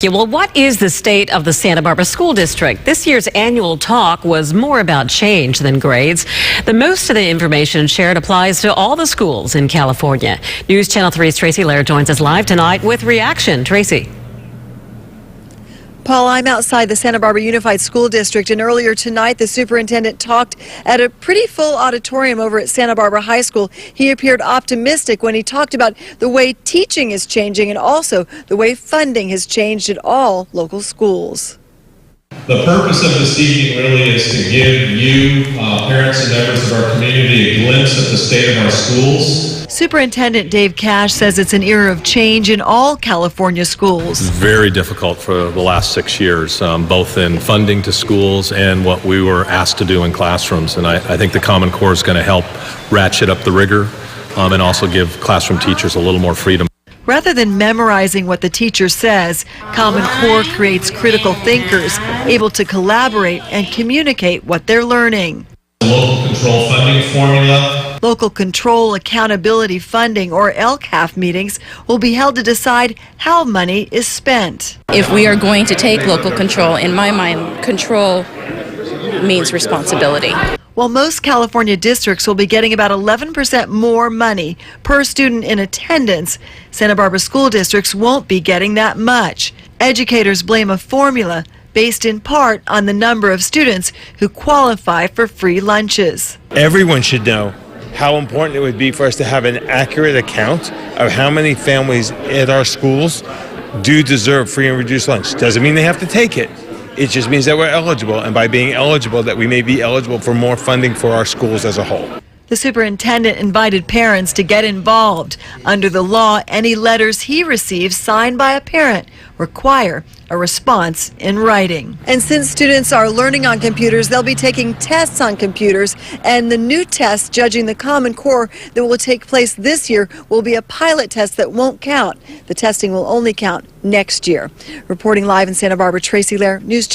Yeah, well, what is the state of the Santa Barbara School District? This year's annual talk was more about change than grades. Most of the information shared applies to all the schools in California. News Channel 3's Tracy Lair joins us live tonight with reaction. Tracy. Paul, I'm outside the Santa Barbara Unified School District, and earlier tonight the superintendent talked at a pretty full auditorium over at Santa Barbara High School. He appeared optimistic when he talked about the way teaching is changing and also the way funding has changed at all local schools. The purpose of this evening really is to give you, parents and members of our community, a glimpse at the state of our schools. Superintendent Dave Cash says it's an era of change in all California schools. It's very difficult for the last 6 years, both in funding to schools and what we were asked to do in classrooms. And I think the Common Core is going to help ratchet up the rigor and also give classroom teachers a little more freedom. Rather than memorizing what the teacher says, Common Core creates critical thinkers able to collaborate and communicate what they're learning. Local control funding formula. Local Control Accountability Funding, or LCAF, meetings will be held to decide how money is spent. If we are going to take local control, in my mind, control means responsibility. While most California districts will be getting about 11% more money per student in attendance, Santa Barbara school districts won't be getting that much. Educators blame a formula based in part on the number of students who qualify for free lunches. Everyone should know how important it would be for us to have an accurate account of how many families at our schools do deserve free and reduced lunch. Doesn't mean they have to take it. It just means that we're eligible, and by being eligible, that we may be eligible for more funding for our schools as a whole. The superintendent invited parents to get involved. Under the law, any letters he receives signed by a parent require a response in writing. And since students are learning on computers, they'll be taking tests on computers, and the new test judging the Common Core that will take place this year will be a pilot test that won't count. The testing will only count next year. Reporting live in Santa Barbara, Tracy Lair, News Channel.